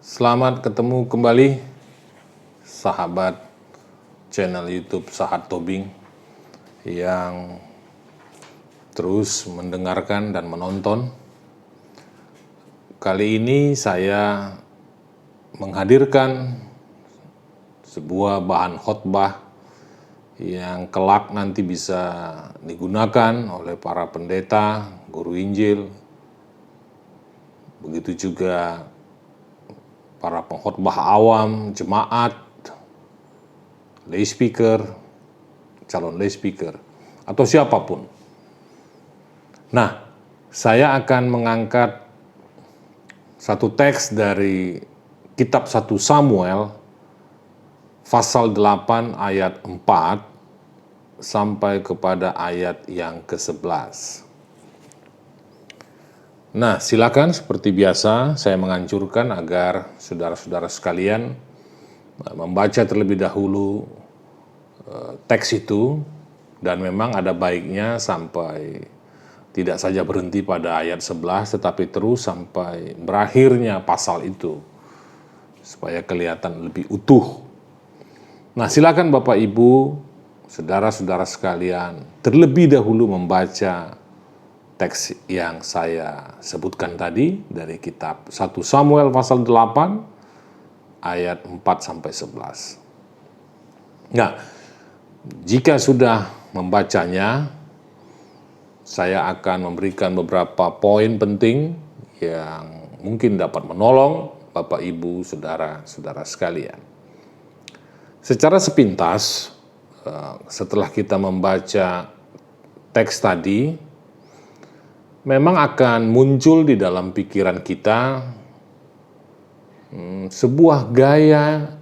Selamat ketemu kembali, sahabat channel YouTube Sahat Tobing yang terus mendengarkan dan menonton. Kali ini saya menghadirkan sebuah bahan khotbah yang kelak nanti bisa digunakan oleh para pendeta, guru Injil, begitu juga para pengkhotbah awam, jemaat, lay speaker, calon lay speaker, atau siapapun. Nah, saya akan mengangkat satu teks dari kitab 1 Samuel, pasal 8 ayat 4 sampai kepada ayat yang ke-11. Nah, silakan seperti biasa saya menganjurkan agar saudara-saudara sekalian membaca terlebih dahulu teks itu, dan memang ada baiknya sampai tidak saja berhenti pada ayat 11 tetapi terus sampai berakhirnya pasal itu supaya kelihatan lebih utuh. Nah, silakan Bapak Ibu, saudara-saudara sekalian terlebih dahulu membaca teks yang saya sebutkan tadi dari kitab 1 Samuel pasal 8 ayat 4 sampai 11. Nah, jika sudah membacanya, saya akan memberikan beberapa poin penting yang mungkin dapat menolong Bapak Ibu, saudara-saudara sekalian. Secara sepintas, setelah kita membaca teks tadi, memang akan muncul di dalam pikiran kita sebuah gaya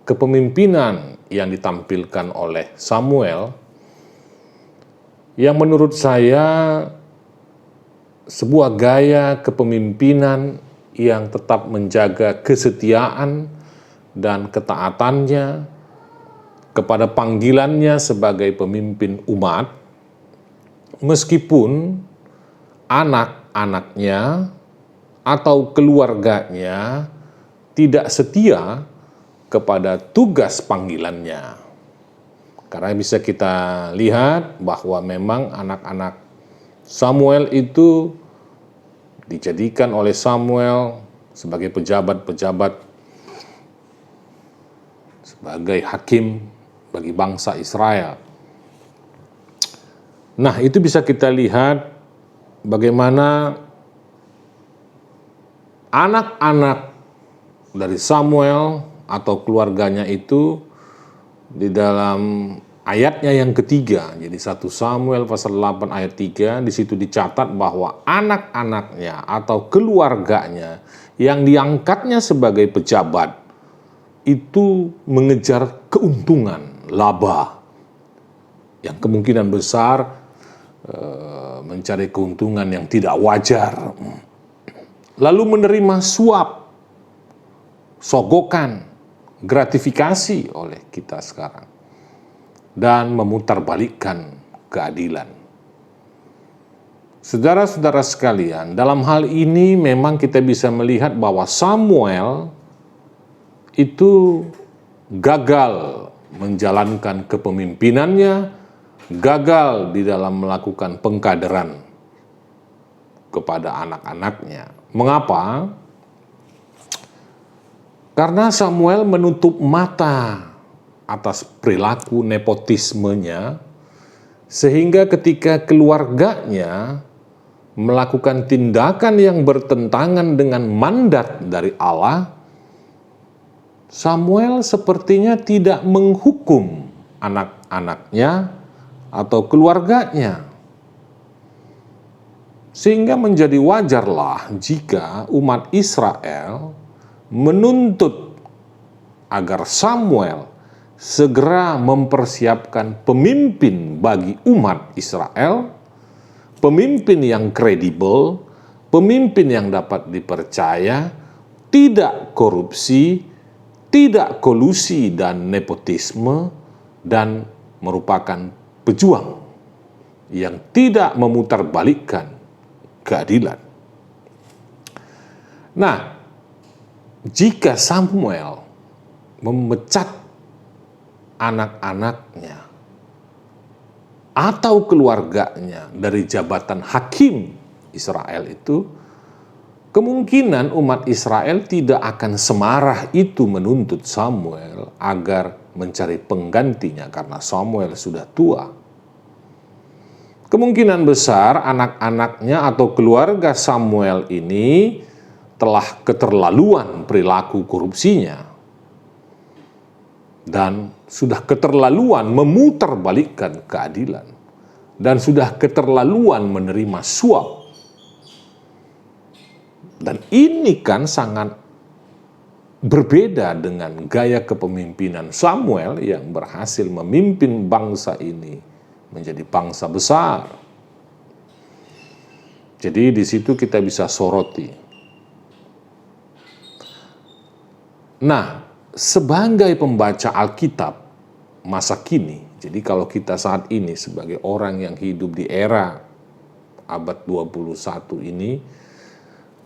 kepemimpinan yang ditampilkan oleh Samuel yang menurut saya sebuah gaya kepemimpinan yang tetap menjaga kesetiaan dan ketaatannya kepada panggilannya sebagai pemimpin umat, meskipun anak-anaknya atau keluarganya tidak setia kepada tugas panggilannya. Karena bisa kita lihat bahwa memang anak-anak Samuel itu dijadikan oleh Samuel sebagai pejabat-pejabat, sebagai hakim bagi bangsa Israel. Nah, itu bisa kita lihat bagaimana anak-anak dari Samuel atau keluarganya itu di dalam ayatnya yang ketiga, jadi 1 Samuel pasal 8 ayat 3, di situ dicatat bahwa anak-anaknya atau keluarganya yang diangkatnya sebagai pejabat itu mengejar keuntungan, laba, yang kemungkinan besar mencari keuntungan yang tidak wajar, lalu menerima suap, sogokan, gratifikasi oleh kita sekarang, dan memutarbalikkan keadilan. Saudara-saudara sekalian, dalam hal ini memang kita bisa melihat bahwa Samuel itu gagal menjalankan kepemimpinannya, gagal di dalam melakukan pengkaderan kepada anak-anaknya. Mengapa? Karena Samuel menutup mata atas perilaku nepotismenya, sehingga ketika keluarganya melakukan tindakan yang bertentangan dengan mandat dari Allah, Samuel sepertinya tidak menghukum anak-anaknya atau keluarganya. Sehingga menjadi wajarlah jika umat Israel menuntut agar Samuel segera mempersiapkan pemimpin bagi umat Israel, pemimpin yang kredibel, pemimpin yang dapat dipercaya, tidak korupsi, tidak kolusi dan nepotisme, dan merupakan pejuang yang tidak memutarbalikkan keadilan. Nah, jika Samuel memecat anak-anaknya atau keluarganya dari jabatan hakim Israel itu, kemungkinan umat Israel tidak akan semarah itu menuntut Samuel agar mencari penggantinya karena Samuel sudah tua. Kemungkinan besar anak-anaknya atau keluarga Samuel ini telah keterlaluan perilaku korupsinya dan sudah keterlaluan memutarbalikkan keadilan dan sudah keterlaluan menerima suap. Dan ini kan sangat berbeda dengan gaya kepemimpinan Samuel yang berhasil memimpin bangsa ini menjadi bangsa besar. Jadi di situ kita bisa soroti. Nah, sebagai pembaca Alkitab masa kini, jadi kalau kita saat ini sebagai orang yang hidup di era abad 21 ini,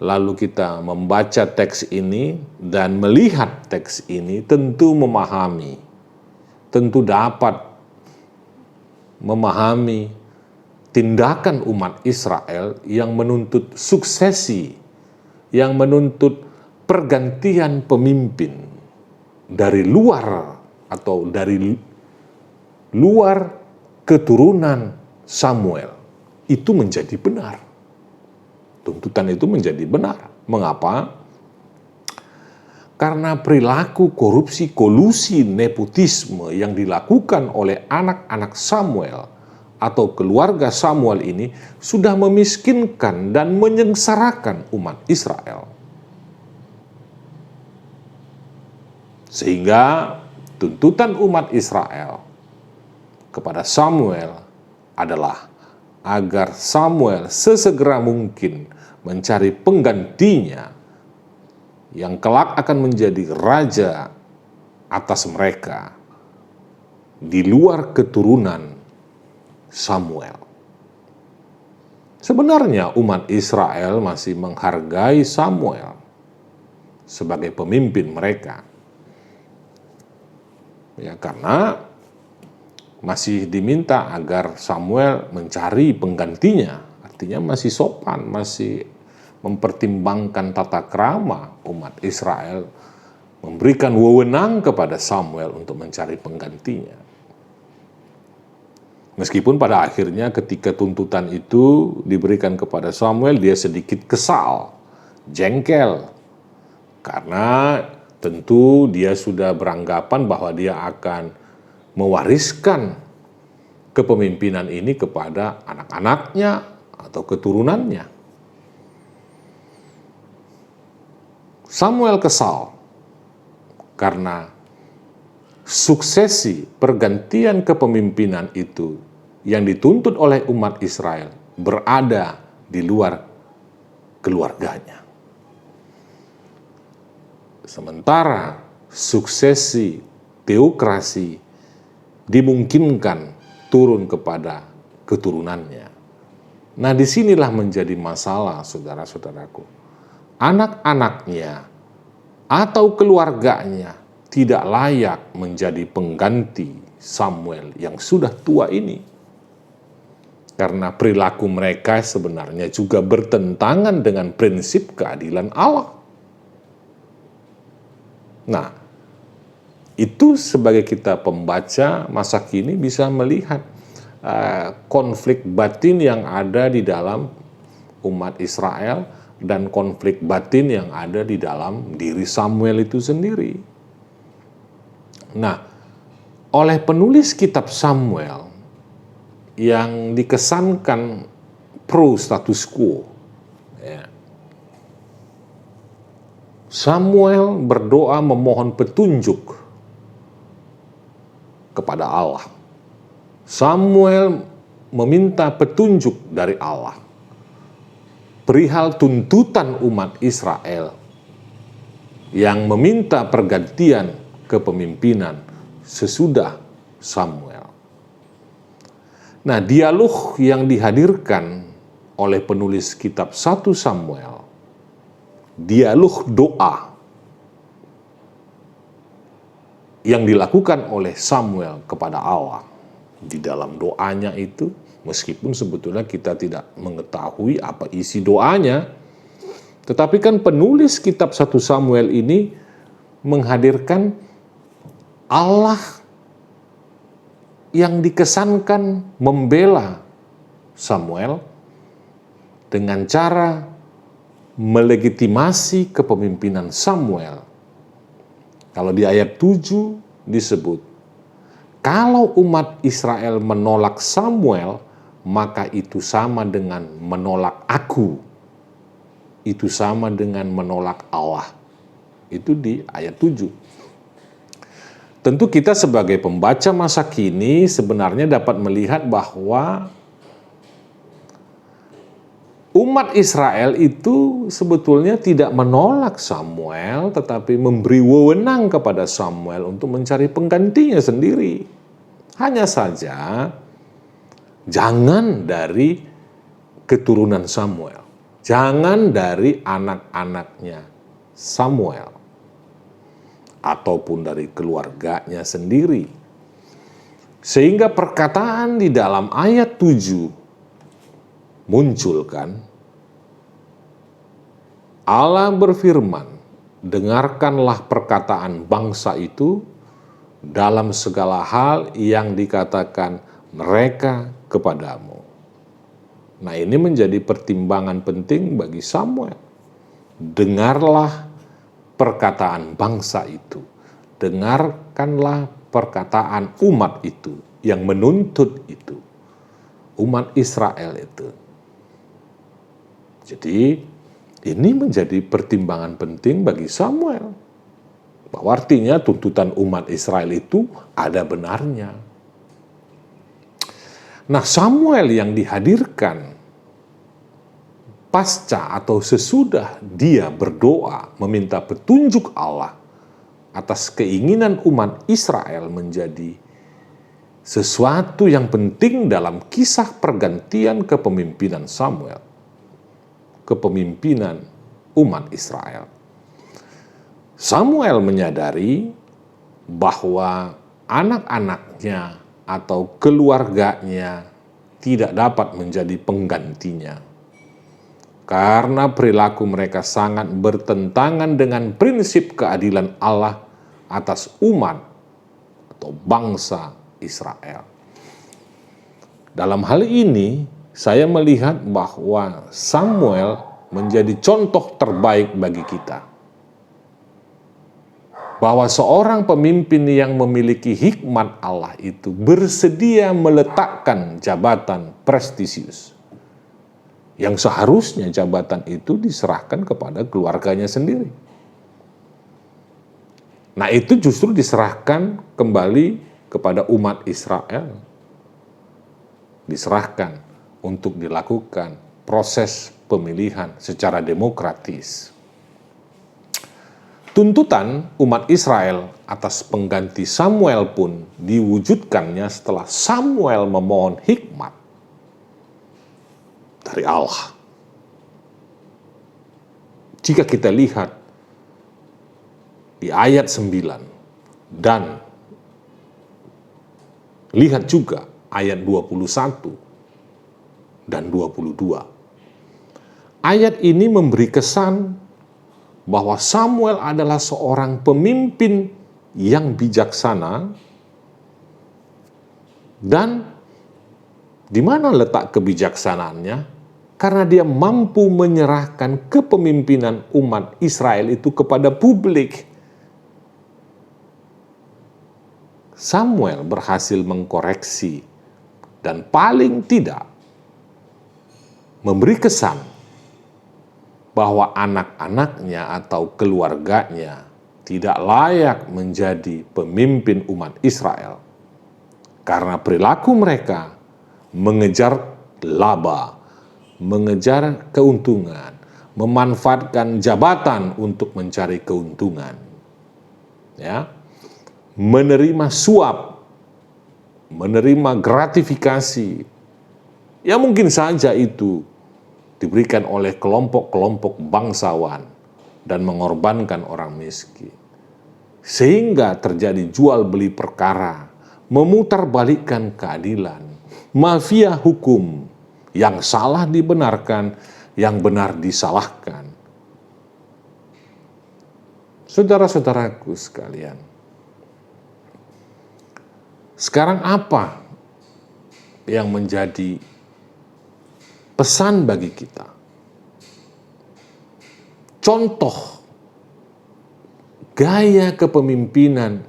lalu kita membaca teks ini dan melihat teks ini, tentu memahami, tentu dapat memahami tindakan umat Israel yang menuntut suksesi, yang menuntut pergantian pemimpin dari luar atau dari luar keturunan Samuel itu menjadi benar. Tuntutan itu menjadi benar. Mengapa? Karena perilaku korupsi, kolusi, nepotisme yang dilakukan oleh anak-anak Samuel atau keluarga Samuel ini sudah memiskinkan dan menyengsarakan umat Israel. Sehingga tuntutan umat Israel kepada Samuel adalah agar Samuel sesegera mungkin mencari penggantinya yang kelak akan menjadi raja atas mereka di luar keturunan Samuel. Sebenarnya umat Israel masih menghargai Samuel sebagai pemimpin mereka. Ya, karena masih diminta agar Samuel mencari penggantinya. Artinya masih sopan, masih mempertimbangkan tata krama umat Israel, memberikan wewenang kepada Samuel untuk mencari penggantinya. Meskipun pada akhirnya ketika tuntutan itu diberikan kepada Samuel, dia sedikit kesal, jengkel, karena tentu dia sudah beranggapan bahwa dia akan mewariskan kepemimpinan ini kepada anak-anaknya atau keturunannya. Samuel kesal karena suksesi pergantian kepemimpinan itu yang dituntut oleh umat Israel berada di luar keluarganya. Sementara suksesi teokrasi dimungkinkan turun kepada keturunannya. Nah, disinilah menjadi masalah, saudara-saudaraku. Anak-anaknya atau keluarganya tidak layak menjadi pengganti Samuel yang sudah tua ini. Karena perilaku mereka sebenarnya juga bertentangan dengan prinsip keadilan Allah. Nah, itu sebagai kita pembaca masa kini bisa melihat konflik batin yang ada di dalam umat Israel dan konflik batin yang ada di dalam diri Samuel itu sendiri. Nah, oleh penulis kitab Samuel yang dikesankan pro status quo, ya, Samuel berdoa memohon petunjuk kepada Allah. Samuel meminta petunjuk dari Allah perihal tuntutan umat Israel yang meminta pergantian kepemimpinan sesudah Samuel. Nah, dialog yang dihadirkan oleh penulis kitab 1 Samuel, dialog doa yang dilakukan oleh Samuel kepada Allah di dalam doanya itu, meskipun sebetulnya kita tidak mengetahui apa isi doanya, tetapi kan penulis kitab 1 Samuel ini menghadirkan Allah yang dikesankan membela Samuel dengan cara melegitimasi kepemimpinan Samuel. Kalau di ayat 7 disebut, kalau umat Israel menolak Samuel, maka itu sama dengan menolak aku. Itu sama dengan menolak Allah. Itu di ayat 7. Tentu kita sebagai pembaca masa kini sebenarnya dapat melihat bahwa umat Israel itu sebetulnya tidak menolak Samuel, tetapi memberi wewenang kepada Samuel untuk mencari penggantinya sendiri. Hanya saja, jangan dari keturunan Samuel. Jangan dari anak-anaknya Samuel. Ataupun dari keluarganya sendiri. Sehingga perkataan di dalam ayat 7 munculkan, Allah berfirman, dengarkanlah perkataan bangsa itu dalam segala hal yang dikatakan mereka kepadamu. Nah, ini menjadi pertimbangan penting bagi Samuel. Dengarlah perkataan bangsa itu. Dengarkanlah perkataan umat itu yang menuntut itu. Umat Israel itu. Jadi ini menjadi pertimbangan penting bagi Samuel. Bahwa artinya tuntutan umat Israel itu ada benarnya. Nah, Samuel yang dihadirkan pasca atau sesudah dia berdoa meminta petunjuk Allah atas keinginan umat Israel menjadi sesuatu yang penting dalam kisah pergantian kepemimpinan Samuel. Kepemimpinan umat Israel. Samuel menyadari bahwa anak-anaknya atau keluarganya tidak dapat menjadi penggantinya. Karena perilaku mereka sangat bertentangan dengan prinsip keadilan Allah atas umat atau bangsa Israel. Dalam hal ini, saya melihat bahwa Samuel menjadi contoh terbaik bagi kita. Bahwa seorang pemimpin yang memiliki hikmat Allah itu bersedia meletakkan jabatan prestisius. Yang seharusnya jabatan itu diserahkan kepada keluarganya sendiri. Nah, itu justru diserahkan kembali kepada umat Israel. Diserahkan untuk dilakukan proses pemilihan secara demokratis. Tuntutan umat Israel atas pengganti Samuel pun diwujudkannya setelah Samuel memohon hikmat dari Allah. Jika kita lihat di ayat 9 dan lihat juga ayat 21 dan 22. Ayat ini memberi kesan bahwa Samuel adalah seorang pemimpin yang bijaksana dan di mana letak kebijaksanaannya? Karena dia mampu menyerahkan kepemimpinan umat Israel itu kepada publik. Samuel berhasil mengkoreksi dan paling tidak memberi kesan bahwa anak-anaknya atau keluarganya tidak layak menjadi pemimpin umat Israel karena perilaku mereka mengejar laba, mengejar keuntungan, memanfaatkan jabatan untuk mencari keuntungan, ya, menerima suap, menerima gratifikasi, ya mungkin saja itu diberikan oleh kelompok-kelompok bangsawan dan mengorbankan orang miskin. sehingga terjadi jual beli perkara, memutarbalikkan keadilan, mafia hukum, yang salah dibenarkan, yang benar disalahkan. Saudara-saudaraku sekalian, sekarang apa yang menjadi pesan bagi kita? Contoh gaya kepemimpinan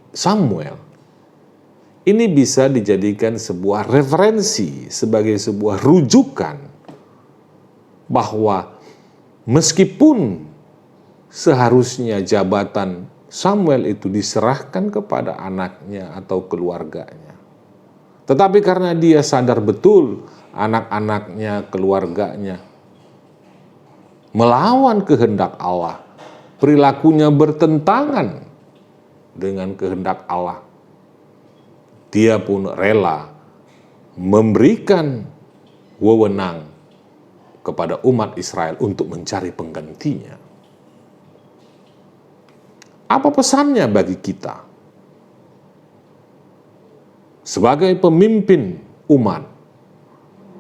Samuel ini bisa dijadikan sebuah referensi, sebagai sebuah rujukan bahwa meskipun seharusnya jabatan Samuel itu diserahkan kepada anaknya atau keluarganya, tetapi karena dia sadar betul anak-anaknya, keluarganya melawan kehendak Allah, perilakunya bertentangan dengan kehendak Allah, dia pun rela memberikan wewenang kepada umat Israel untuk mencari penggantinya. Apa pesannya bagi kita? Sebagai pemimpin umat,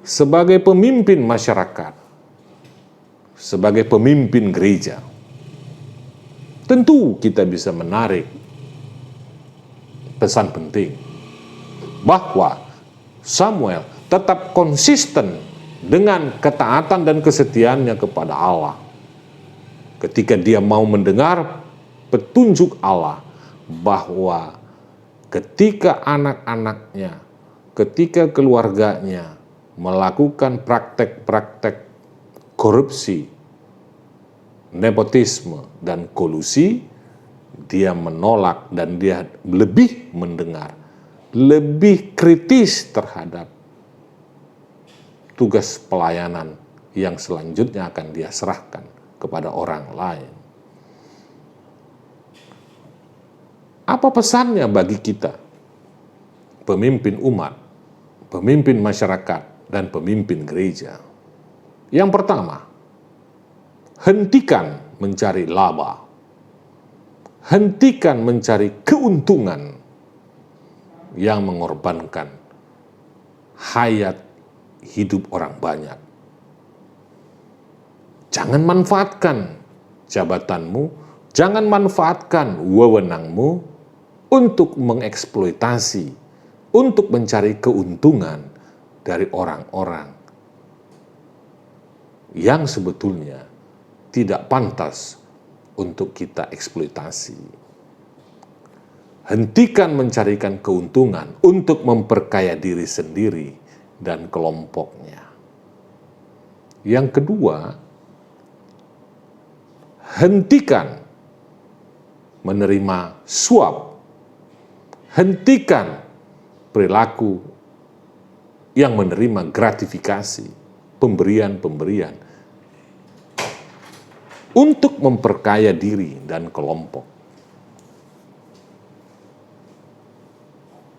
sebagai pemimpin masyarakat, sebagai pemimpin gereja, tentu kita bisa menarik pesan penting bahwa Samuel tetap konsisten dengan ketaatan dan kesetiaannya kepada Allah. Ketika dia mau mendengar petunjuk Allah bahwa ketika anak-anaknya, ketika keluarganya melakukan praktek-praktek korupsi, nepotisme, dan kolusi, dia menolak dan dia lebih mendengar, lebih kritis terhadap tugas pelayanan yang selanjutnya akan dia serahkan kepada orang lain. Apa pesannya bagi kita, pemimpin umat, pemimpin masyarakat, dan pemimpin gereja? Yang pertama, hentikan mencari laba. Hentikan mencari keuntungan yang mengorbankan hayat hidup orang banyak. Jangan manfaatkan jabatanmu, jangan manfaatkan wewenangmu untuk mengeksploitasi, untuk mencari keuntungan dari orang-orang yang sebetulnya tidak pantas untuk kita eksploitasi. Hentikan mencarikan keuntungan untuk memperkaya diri sendiri dan kelompoknya. Yang kedua, hentikan menerima suap. Hentikan perilaku yang menerima gratifikasi, pemberian-pemberian untuk memperkaya diri dan kelompok.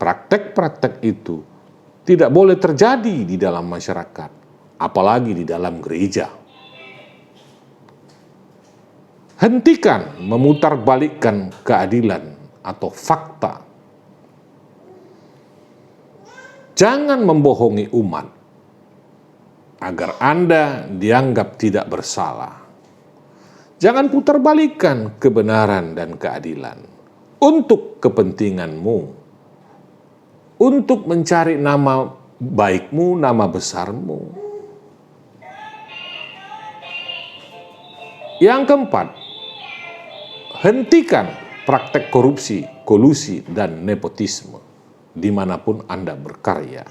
Praktek-praktek itu tidak boleh terjadi di dalam masyarakat, apalagi di dalam gereja. Hentikan memutarbalikkan keadilan atau fakta. Jangan membohongi umat agar Anda dianggap tidak bersalah. Jangan putarbalikkan kebenaran dan keadilan untuk kepentinganmu, untuk mencari nama baikmu, nama besarmu. Yang keempat, hentikan praktek korupsi, kolusi, dan nepotisme dimanapun Anda berkarya.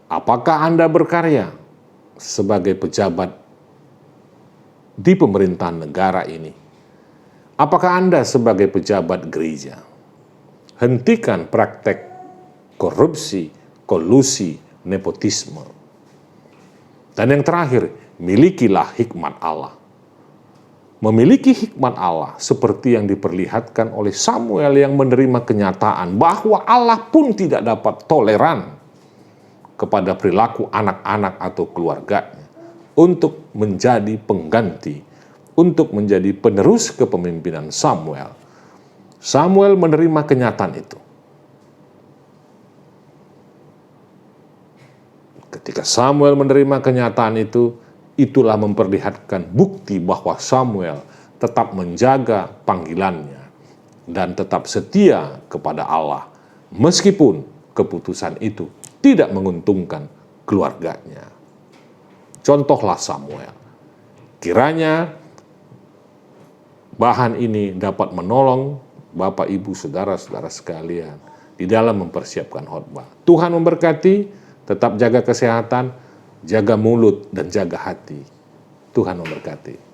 Apakah Anda berkarya sebagai pejabat di pemerintahan negara ini? Apakah Anda sebagai pejabat gereja? Hentikan praktek korupsi, kolusi, nepotisme. Dan yang terakhir, milikilah hikmat Allah. Memiliki hikmat Allah seperti yang diperlihatkan oleh Samuel yang menerima kenyataan bahwa Allah pun tidak dapat toleran kepada perilaku anak-anak atau keluarganya untuk menjadi pengganti, untuk menjadi penerus kepemimpinan Samuel. Samuel menerima kenyataan itu. Ketika Samuel menerima kenyataan itu, itulah memperlihatkan bukti bahwa Samuel tetap menjaga panggilannya dan tetap setia kepada Allah, meskipun keputusan itu tidak menguntungkan keluarganya. Contohlah Samuel. Kiranya bahan ini dapat menolong Bapak, Ibu, Saudara-saudara sekalian di dalam mempersiapkan khotbah. Tuhan memberkati, tetap jaga kesehatan, jaga mulut dan jaga hati. Tuhan memberkati.